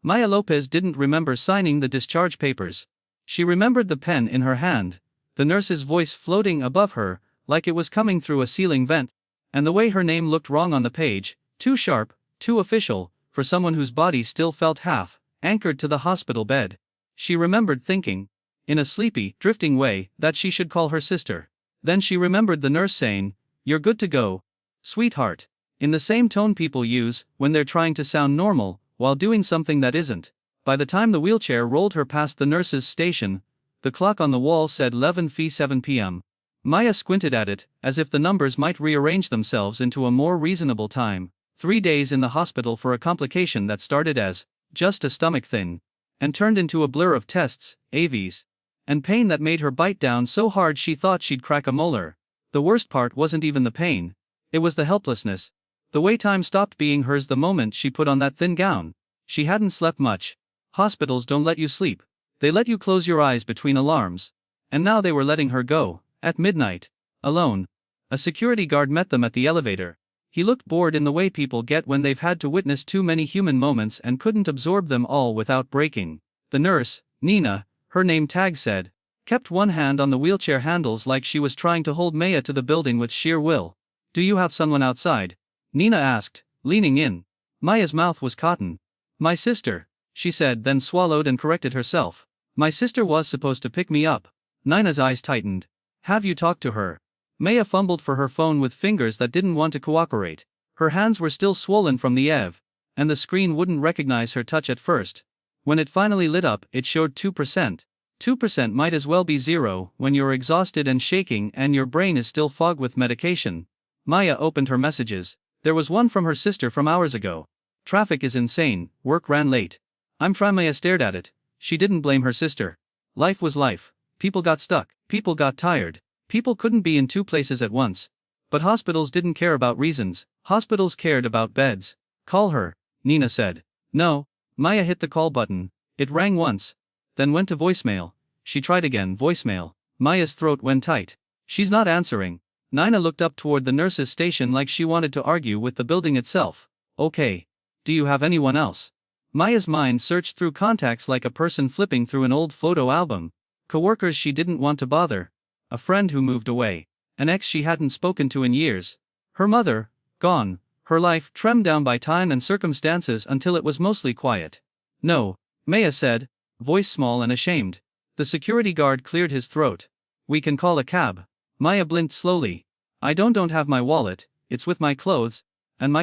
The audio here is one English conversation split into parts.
Maya Lopez didn't remember signing the discharge papers. She remembered the pen in her hand, the nurse's voice floating above her, like it was coming through a ceiling vent, and the way her name looked wrong on the page, too sharp, too official, for someone whose body still felt half anchored to the hospital bed. She remembered thinking, in a sleepy, drifting way, that she should call her sister. Then she remembered the nurse saying, "You're good to go, sweetheart," in the same tone people use when they're trying to sound normal while doing something that isn't. By the time the wheelchair rolled her past the nurse's station, the clock on the wall said 11:07 p.m. Maya squinted at it, as if the numbers might rearrange themselves into a more reasonable time. 3 days in the hospital for a complication that started as just a stomach thing and turned into a blur of tests, AVs, and pain that made her bite down so hard she thought she'd crack a molar. The worst part wasn't even the pain. It was the helplessness. The way time stopped being hers the moment she put on that thin gown. She hadn't slept much. Hospitals don't let you sleep. They let you close your eyes between alarms. And now they were letting her go, at midnight, alone. A security guard met them at the elevator. He looked bored in the way people get when they've had to witness too many human moments and couldn't absorb them all without breaking. The nurse, Nina, her name tag said, kept one hand on the wheelchair handles like she was trying to hold Maya to the building with sheer will. "Do you have someone outside?" Nina asked, leaning in. Maya's mouth was cotton. "My sister," she said, then swallowed and corrected herself. "My sister was supposed to pick me up." Nina's eyes tightened. "Have you talked to her?" Maya fumbled for her phone with fingers that didn't want to cooperate. Her hands were still swollen from the EV, and the screen wouldn't recognize her touch at first. When it finally lit up, it showed 2%. 2% might as well be 0 when you're exhausted and shaking and your brain is still fogged with medication. Maya opened her messages. There was one from her sister from hours ago. "Traffic is insane, work ran late. I'm fine." Maya stared at it. She didn't blame her sister. Life was life. People got stuck. People got tired. People couldn't be in two places at once. But hospitals didn't care about reasons. Hospitals cared about beds. "Call her," Nina said. "No." Maya hit the call button. It rang once, then went to voicemail. She tried again, voicemail. Maya's throat went tight. "She's not answering." Nina looked up toward the nurse's station like she wanted to argue with the building itself. "Okay. Do you have anyone else?" Maya's mind searched through contacts like a person flipping through an old photo album. Coworkers she didn't want to bother. A friend who moved away. An ex she hadn't spoken to in years. Her mother, gone. Her life trimmed down by time and circumstances until it was mostly quiet. "No," Maya said, voice small and ashamed. The security guard cleared his throat. "We can call a cab." Maya blinked slowly. I don't have my wallet, it's with my clothes, and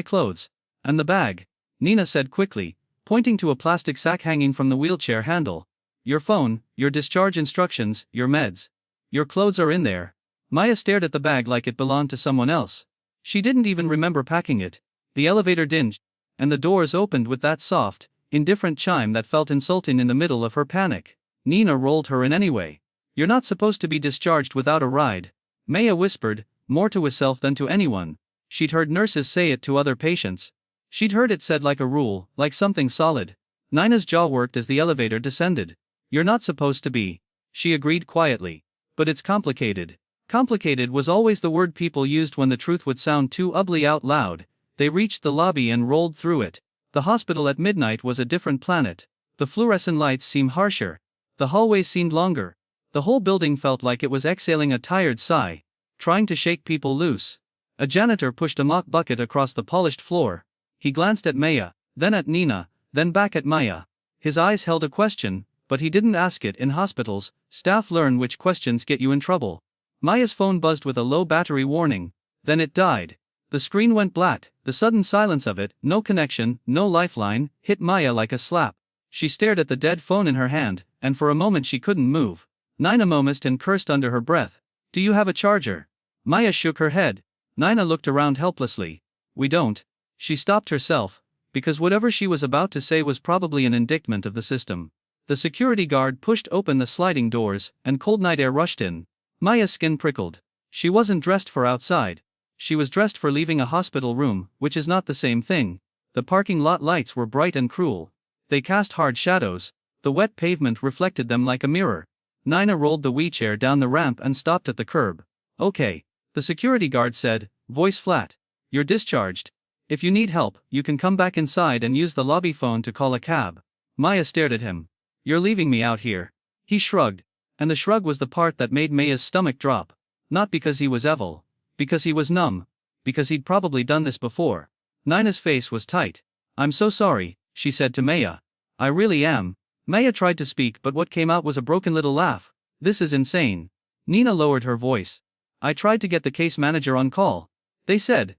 the bag," Nina said quickly, pointing to a plastic sack hanging from the wheelchair handle. "Your phone, your discharge instructions, your meds. Your clothes are in there." Maya stared at the bag like it belonged to someone else. She didn't even remember packing it. The elevator dinged, and the doors opened with that soft, indifferent chime that felt insulting in the middle of her panic. Nina rolled her in anyway. "You're not supposed to be discharged without a ride," Maya whispered, more to herself than to anyone. She'd heard nurses say it to other patients. She'd heard it said like a rule, like something solid. Nina's jaw worked as the elevator descended. "You're not supposed to be," she agreed quietly. "But it's complicated." Complicated was always the word people used when the truth would sound too ugly out loud. They reached the lobby and rolled through it. The hospital at midnight was a different planet. The fluorescent lights seemed harsher. The hallways seemed longer. The whole building felt like it was exhaling a tired sigh, trying to shake people loose. A janitor pushed a mop bucket across the polished floor. He glanced at Maya, then at Nina, then back at Maya. His eyes held a question, but he didn't ask it. In hospitals, staff learn which questions get you in trouble. Maya's phone buzzed with a low battery warning. Then it died. The screen went black. The sudden silence of it, no connection, no lifeline, hit Maya like a slap. She stared at the dead phone in her hand, and for a moment she couldn't move. Nina moaned and cursed under her breath. "Do you have a charger?" Maya shook her head. Nina looked around helplessly. "We don't." She stopped herself, because whatever she was about to say was probably an indictment of the system. The security guard pushed open the sliding doors, and cold night air rushed in. Maya's skin prickled. She wasn't dressed for outside. She was dressed for leaving a hospital room, which is not the same thing. The parking lot lights were bright and cruel. They cast hard shadows. The wet pavement reflected them like a mirror. Nina rolled the wheelchair down the ramp and stopped at the curb. "Okay," the security guard said, voice flat. "You're discharged. If you need help, you can come back inside and use the lobby phone to call a cab." Maya stared at him. You're leaving me out here. He shrugged. And the shrug was the part that made Maya's stomach drop. Not because he was evil. Because he was numb. Because he'd probably done this before. Nina's face was tight. I'm so sorry, she said to Maya. I really am. Maya tried to speak, but what came out was a broken little laugh. This is insane. Nina lowered her voice. I tried to get the case manager on call. They said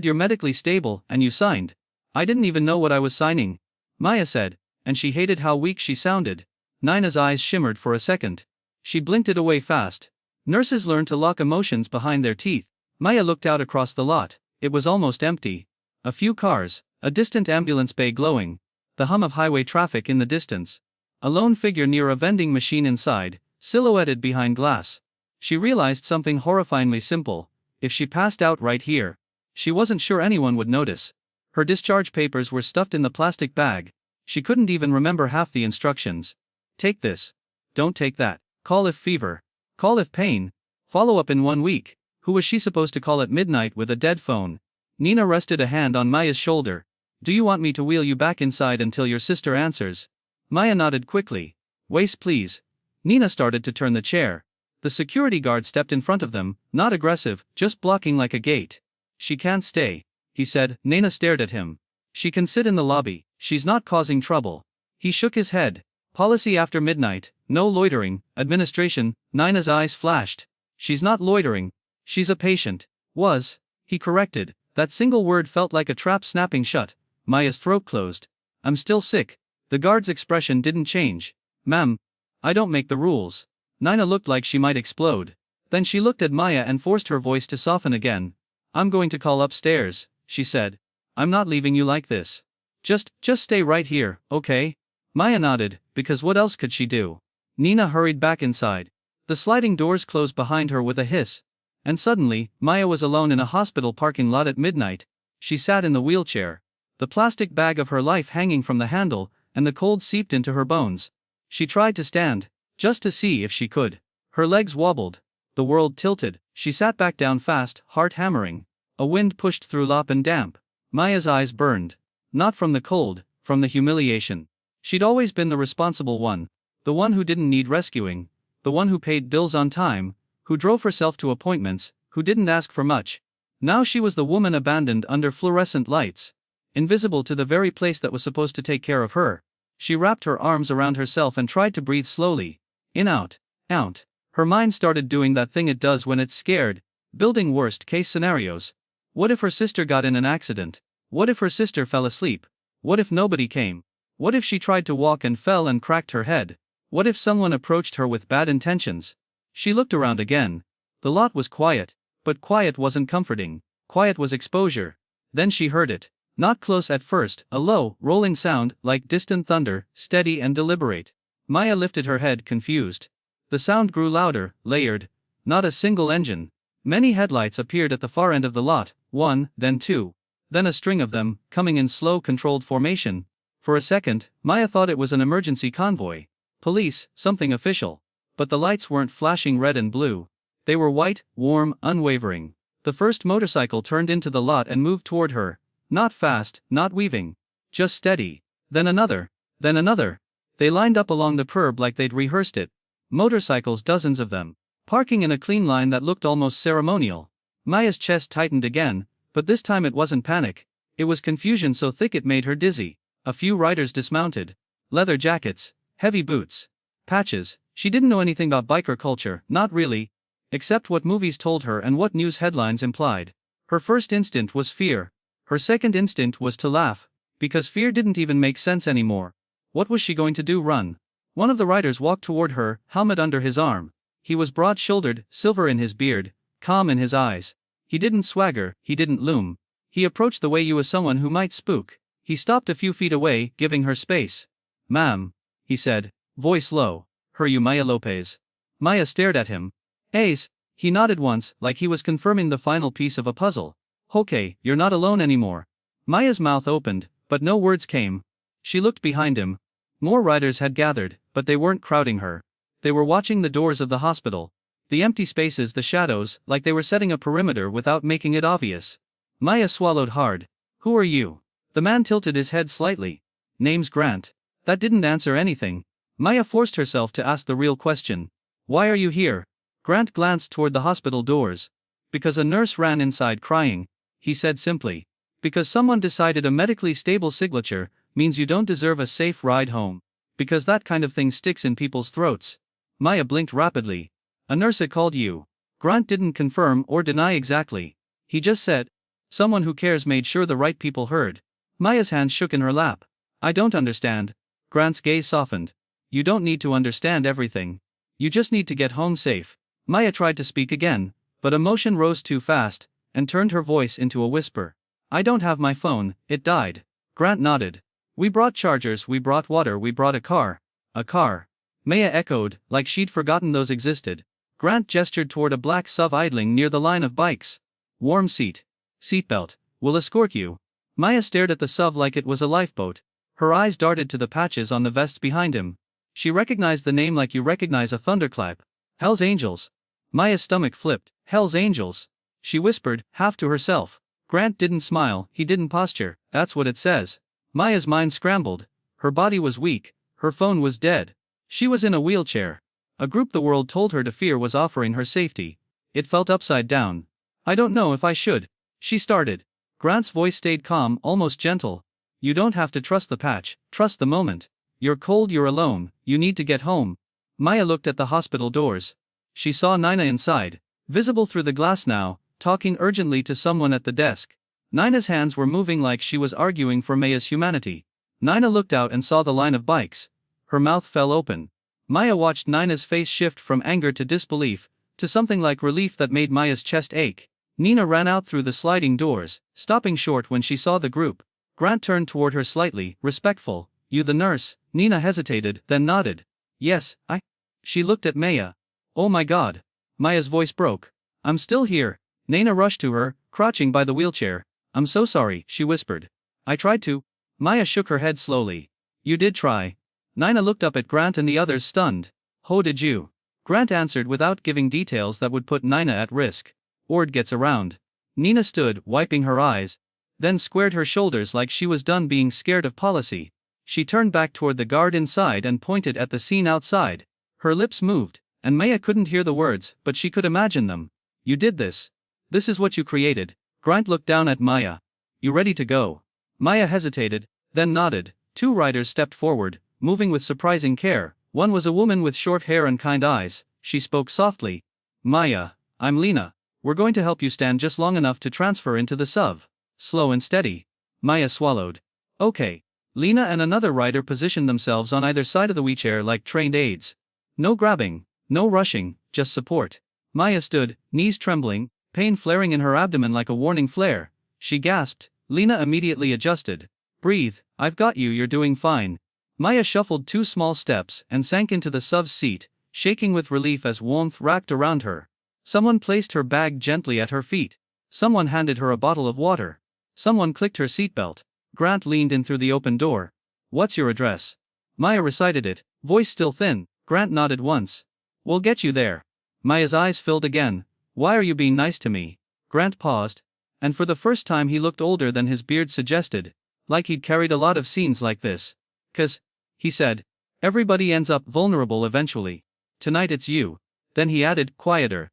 you're medically stable, and you signed. I didn't even know what I was signing. Maya said, and she hated how weak she sounded. Nina's eyes shimmered for a second. She blinked it away fast. Nurses learn to lock emotions behind their teeth. Maya looked out across the lot. It was almost empty. A few cars, a distant ambulance bay glowing, the hum of highway traffic in the distance. A lone figure near a vending machine inside, silhouetted behind glass. She realized something horrifyingly simple. If she passed out right here, she wasn't sure anyone would notice. Her discharge papers were stuffed in the plastic bag. She couldn't even remember half the instructions. Take this. Don't take that. Call if fever. Call if pain. Follow up in 1 week. Who was she supposed to call at midnight with a dead phone? Nina rested a hand on Maya's shoulder. Do you want me to wheel you back inside until your sister answers? Maya nodded quickly. Waist please. Nina started to turn the chair. The security guard stepped in front of them, not aggressive, just blocking like a gate. She can't stay, he said. Nina stared at him. She can sit in the lobby, she's not causing trouble. He shook his head. Policy after midnight, no loitering, administration. Nina's eyes flashed. She's not loitering. She's a patient. Was. He corrected. That single word felt like a trap snapping shut. Maya's throat closed. I'm still sick. The guard's expression didn't change. Ma'am. I don't make the rules. Nina looked like she might explode. Then she looked at Maya and forced her voice to soften again. I'm going to call upstairs, she said. I'm not leaving you like this. Just stay right here, okay? Maya nodded, because what else could she do? Nina hurried back inside. The sliding doors closed behind her with a hiss. And suddenly, Maya was alone in a hospital parking lot at midnight. She sat in the wheelchair. The plastic bag of her life hanging from the handle, and the cold seeped into her bones. She tried to stand, just to see if she could. Her legs wobbled. The world tilted. She sat back down fast, heart hammering. A wind pushed through lop and damp. Maya's eyes burned. Not from the cold, from the humiliation. She'd always been the responsible one. The one who didn't need rescuing. The one who paid bills on time. Who drove herself to appointments. Who didn't ask for much. Now she was the woman abandoned under fluorescent lights. Invisible to the very place that was supposed to take care of her. She wrapped her arms around herself and tried to breathe slowly. In, out, out. Her mind started doing that thing it does when it's scared, building worst-case scenarios. What if her sister got in an accident? What if her sister fell asleep? What if nobody came? What if she tried to walk and fell and cracked her head? What if someone approached her with bad intentions? She looked around again. The lot was quiet, but quiet wasn't comforting. Quiet was exposure. Then she heard it. Not close at first, a low, rolling sound, like distant thunder, steady and deliberate. Maya lifted her head, confused. The sound grew louder, layered. Not a single engine. Many headlights appeared at the far end of the lot, one, then two. Then a string of them, coming in slow, controlled formation. For a second, Maya thought it was an emergency convoy. Police, something official. But the lights weren't flashing red and blue. They were white, warm, unwavering. The first motorcycle turned into the lot and moved toward her. Not fast, not weaving. Just steady. Then another. Then another. They lined up along the curb like they'd rehearsed it. Motorcycles, dozens of them. Parking in a clean line that looked almost ceremonial. Maya's chest tightened again, but this time it wasn't panic. It was confusion so thick it made her dizzy. A few riders dismounted. Leather jackets. Heavy boots. Patches. She didn't know anything about biker culture, not really. Except what movies told her and what news headlines implied. Her first instinct was fear. Her second instinct was to laugh. Because fear didn't even make sense anymore. What was she going to do? Run? One of the riders walked toward her, helmet under his arm. He was broad-shouldered, silver in his beard, calm in his eyes. He didn't swagger, he didn't loom. He approached the way you as someone who might spook. He stopped a few feet away, giving her space. Ma'am, he said, voice low. Her you Maya Lopez. Maya stared at him. Ace. He nodded once, like he was confirming the final piece of a puzzle. Okay, you're not alone anymore. Maya's mouth opened, but no words came. She looked behind him. More riders had gathered, but they weren't crowding her. They were watching the doors of the hospital. The empty spaces, the shadows, like they were setting a perimeter without making it obvious. Maya swallowed hard. Who are you? The man tilted his head slightly. Name's Grant. That didn't answer anything. Maya forced herself to ask the real question. Why are you here? Grant glanced toward the hospital doors. Because a nurse ran inside crying, he said simply. Because someone decided a medically stable signature means you don't deserve a safe ride home. Because that kind of thing sticks in people's throats. Maya blinked rapidly. A nurse had called you. Grant didn't confirm or deny exactly. He just said. Someone who cares made sure the right people heard. Maya's hand shook in her lap. I don't understand. Grant's gaze softened. You don't need to understand everything. You just need to get home safe. Maya tried to speak again, but emotion rose too fast, and turned her voice into a whisper. I don't have my phone, it died. Grant nodded. We brought chargers, we brought water, we brought a car. A car. Maya echoed, like she'd forgotten those existed. Grant gestured toward a black SUV idling near the line of bikes. Warm seat. Seatbelt. We'll escort you. Maya stared at the SUV like it was a lifeboat. Her eyes darted to the patches on the vests behind him. She recognized the name like you recognize a thunderclap. Hell's Angels. Maya's stomach flipped. Hell's Angels. She whispered, half to herself. Grant didn't smile, he didn't posture, that's what it says. Maya's mind scrambled. Her body was weak, her phone was dead. She was in a wheelchair. A group the world told her to fear was offering her safety. It felt upside down. I don't know if I should. She started. Grant's voice stayed calm, almost gentle. You don't have to trust the patch, trust the moment. You're cold, you're alone, you need to get home. Maya looked at the hospital doors. She saw Nina inside, visible through the glass now, talking urgently to someone at the desk. Nina's hands were moving like she was arguing for Maya's humanity. Nina looked out and saw the line of bikes. Her mouth fell open. Maya watched Nina's face shift from anger to disbelief, to something like relief that made Maya's chest ache. Nina ran out through the sliding doors, stopping short when she saw the group. Grant turned toward her slightly, respectful. You the nurse? Nina hesitated, then nodded. Yes, I. She looked at Maya. Oh my God. Maya's voice broke. I'm still here. Nina rushed to her, crouching by the wheelchair. I'm so sorry, she whispered. I tried to. Maya shook her head slowly. You did try. Nina looked up at Grant and the others stunned. How did you? Grant answered without giving details that would put Nina at risk. Word gets around. Nina stood, wiping her eyes, then squared her shoulders like she was done being scared of policy. She turned back toward the guard inside and pointed at the scene outside. Her lips moved, and Maya couldn't hear the words, but she could imagine them. You did this. This is what you created. Grant looked down at Maya. You ready to go? Maya hesitated, then nodded. Two riders stepped forward, moving with surprising care. One was a woman with short hair and kind eyes. She spoke softly. Maya, I'm Lena. We're going to help you stand just long enough to transfer into the SUV. Slow and steady. Maya swallowed. Okay. Lena and another rider positioned themselves on either side of the wheelchair like trained aides. No grabbing, no rushing, just support. Maya stood, knees trembling, pain flaring in her abdomen like a warning flare. She gasped. Lena immediately adjusted. Breathe, I've got you, you're doing fine. Maya shuffled 2 small steps and sank into the SUV's seat, shaking with relief as warmth wrapped around her. Someone placed her bag gently at her feet. Someone handed her a bottle of water. Someone clicked her seatbelt. Grant leaned in through the open door. What's your address? Maya recited it, voice still thin. Grant nodded once. We'll get you there. Maya's eyes filled again. Why are you being nice to me? Grant paused. And for the first time he looked older than his beard suggested. Like he'd carried a lot of scenes like this. 'Cause, he said, everybody ends up vulnerable eventually. Tonight it's you. Then he added, quieter.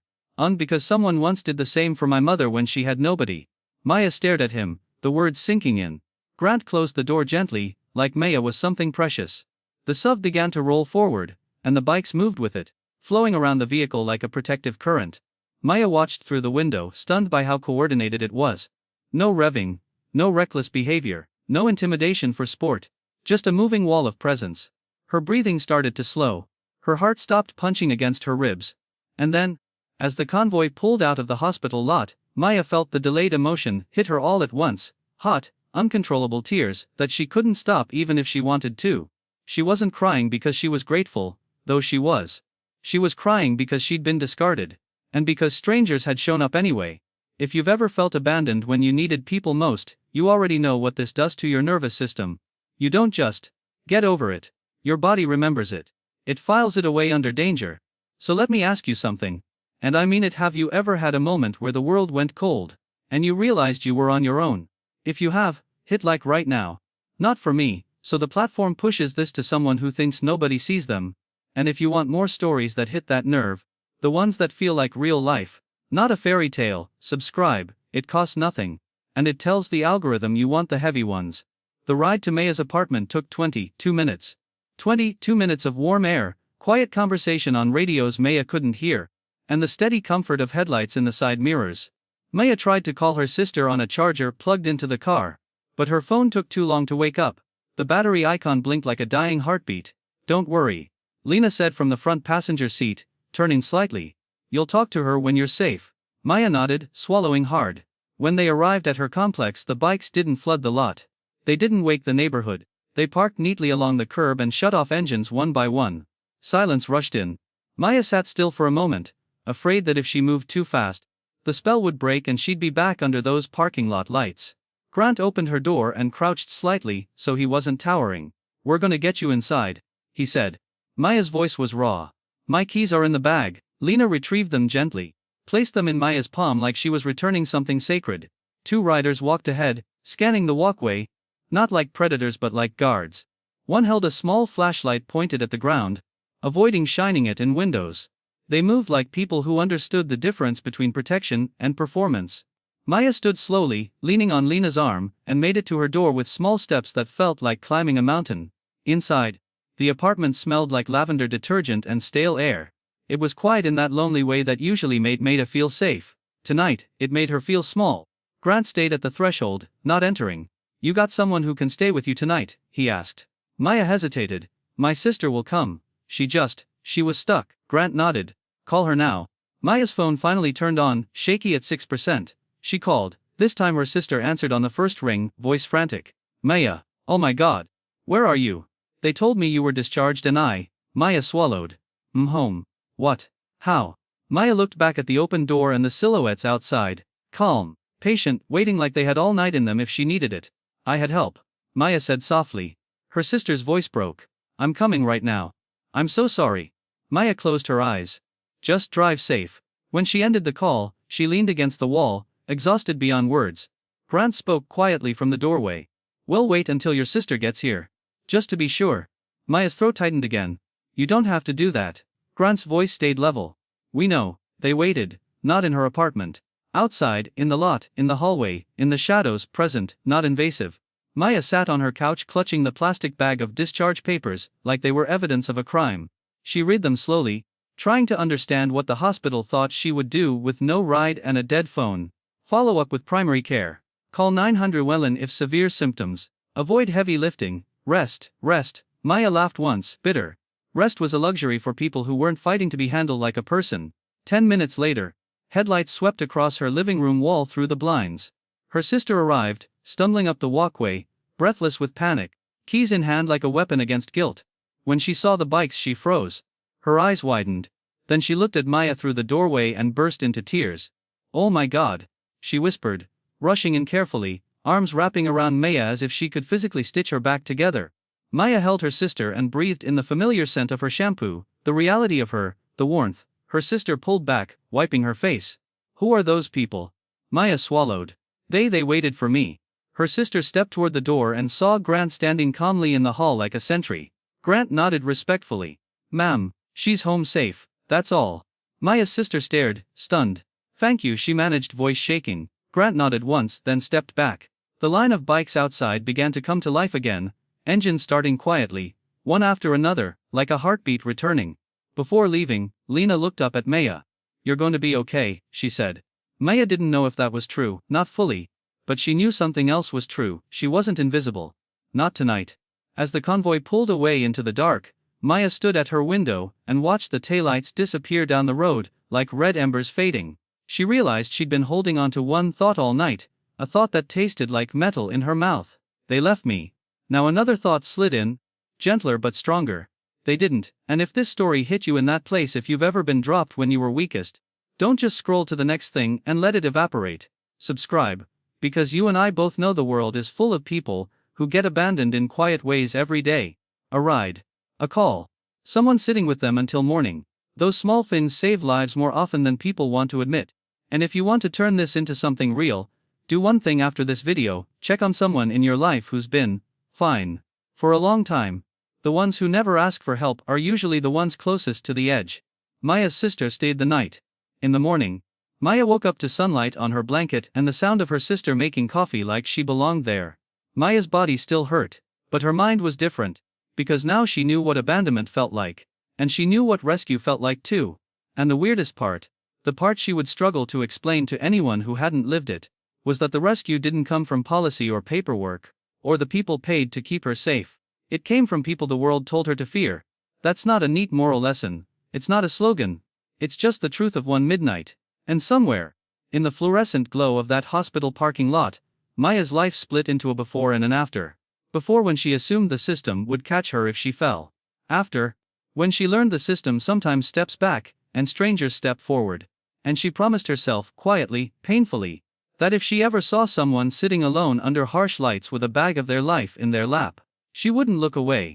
Because someone once did the same for my mother when she had nobody. Maya stared at him, the words sinking in. Grant closed the door gently, like Maya was something precious. The SUV began to roll forward, and the bikes moved with it, flowing around the vehicle like a protective current. Maya watched through the window, stunned by how coordinated it was. No revving, no reckless behavior, no intimidation for sport. Just a moving wall of presence. Her breathing started to slow. Her heart stopped punching against her ribs. And then, as the convoy pulled out of the hospital lot, Maya felt the delayed emotion hit her all at once. Hot, uncontrollable tears that she couldn't stop even if she wanted to. She wasn't crying because she was grateful, though she was. She was crying because she'd been discarded. And because strangers had shown up anyway. If you've ever felt abandoned when you needed people most, you already know what this does to your nervous system. You don't just get over it. Your body remembers it. It files it away under danger. So let me ask you something. And I mean it, have you ever had a moment where the world went cold, and you realized you were on your own? If you have, hit like right now. Not for me, So the platform pushes this to someone who thinks nobody sees them. And if you want more stories that hit that nerve, the ones that feel like real life, not a fairy tale, subscribe. It costs nothing. And it tells the algorithm you want the heavy ones. The ride to Maya's apartment took 22 minutes. 22 minutes of warm air, quiet conversation on radios Maya couldn't hear, and the steady comfort of headlights in the side mirrors. Maya tried to call her sister on a charger plugged into the car, but her phone took too long to wake up. The battery icon blinked like a dying heartbeat. "Don't worry," Lena said from the front passenger seat, turning slightly. "You'll talk to her when you're safe." Maya nodded, swallowing hard. When they arrived at her complex, the bikes didn't flood the lot. They didn't wake the neighborhood. They parked neatly along the curb and shut off engines one by one. Silence rushed in. Maya sat still for a moment, afraid that if she moved too fast, the spell would break and she'd be back under those parking lot lights. Grant opened her door and crouched slightly, so he wasn't towering. "We're gonna get you inside," he said. Maya's voice was raw. "My keys are in the bag." Lena retrieved them gently, placed them in Maya's palm like she was returning something sacred. Two riders walked ahead, scanning the walkway, not like predators but like guards. One held a small flashlight pointed at the ground, avoiding shining it in windows. They moved like people who understood the difference between protection and performance. Maya stood slowly, leaning on Lena's arm, and made it to her door with small steps that felt like climbing a mountain. Inside, the apartment smelled like lavender detergent and stale air. It was quiet in that lonely way that usually made Maya feel safe. Tonight, it made her feel small. Grant stayed at the threshold, not entering. "You got someone who can stay with you tonight?" he asked. Maya hesitated. "My sister will come. She was stuck." Grant nodded. "Call her now." Maya's phone finally turned on, shaky at 6%. She called. This time her sister answered on the first ring, voice frantic. "Maya, oh my God. Where are you? They told me you were discharged and Maya swallowed. Home. What? How?" Maya looked back at the open door and the silhouettes outside. Calm, patient, waiting like they had all night in them if she needed it. "I had help," Maya said softly. Her sister's voice broke. "I'm coming right now. I'm so sorry." Maya closed her eyes. "Just drive safe." When she ended the call, she leaned against the wall, exhausted beyond words. Grant spoke quietly from the doorway. "We'll wait until your sister gets here. Just to be sure." Maya's throat tightened again. "You don't have to do that." Grant's voice stayed level. "We know." They waited, not in her apartment. Outside, in the lot, in the hallway, in the shadows, present, not invasive. Maya sat on her couch clutching the plastic bag of discharge papers, like they were evidence of a crime. She read them slowly, trying to understand what the hospital thought she would do with no ride and a dead phone. Follow up with primary care. Call 911 if severe symptoms. Avoid heavy lifting. Rest. Maya laughed once, bitter. Rest was a luxury for people who weren't fighting to be handled like a person. 10 minutes later, headlights swept across her living room wall through the blinds. Her sister arrived, stumbling up the walkway, breathless with panic, keys in hand like a weapon against guilt. When she saw the bikes she froze. Her eyes widened. Then she looked at Maya through the doorway and burst into tears. "Oh my God," she whispered, rushing in carefully, arms wrapping around Maya as if she could physically stitch her back together. Maya held her sister and breathed in the familiar scent of her shampoo, the reality of her, the warmth. Her sister pulled back, wiping her face. "Who are those people?" Maya swallowed. They waited for me." Her sister stepped toward the door and saw Grant standing calmly in the hall like a sentry. Grant nodded respectfully. "Ma'am, she's home safe, that's all." Maya's sister stared, stunned. "Thank you," she managed, voice shaking. Grant nodded once, then stepped back. The line of bikes outside began to come to life again, engines starting quietly, one after another, like a heartbeat returning. Before leaving, Lena looked up at Maya. "You're going to be okay," she said. Maya didn't know if that was true, not fully. But she knew something else was true, she wasn't invisible. Not tonight. As the convoy pulled away into the dark, Maya stood at her window and watched the taillights disappear down the road, like red embers fading. She realized she'd been holding on to one thought all night, a thought that tasted like metal in her mouth. "They left me." Now another thought slid in, gentler but stronger. "They didn't." And if this story hit you in that place, if you've ever been dropped when you were weakest, don't just scroll to the next thing and let it evaporate. Subscribe. Because you and I both know the world is full of people who get abandoned in quiet ways every day. A ride. A call. Someone sitting with them until morning. Those small things save lives more often than people want to admit. And if you want to turn this into something real, do one thing after this video: check on someone in your life who's been fine. For a long time, the ones who never ask for help are usually the ones closest to the edge. Maya's sister stayed the night. In the morning, Maya woke up to sunlight on her blanket and the sound of her sister making coffee like she belonged there. Maya's body still hurt, but her mind was different, because now she knew what abandonment felt like, and she knew what rescue felt like too. And the weirdest part, the part she would struggle to explain to anyone who hadn't lived it, was that the rescue didn't come from policy or paperwork, or the people paid to keep her safe. It came from people the world told her to fear. That's not a neat moral lesson, it's not a slogan, it's just the truth of one midnight. And somewhere, in the fluorescent glow of that hospital parking lot, Maya's life split into a before and an after. Before, when she assumed the system would catch her if she fell. After, when she learned the system sometimes steps back, and strangers step forward. And she promised herself, quietly, painfully, that if she ever saw someone sitting alone under harsh lights with a bag of their life in their lap, she wouldn't look away.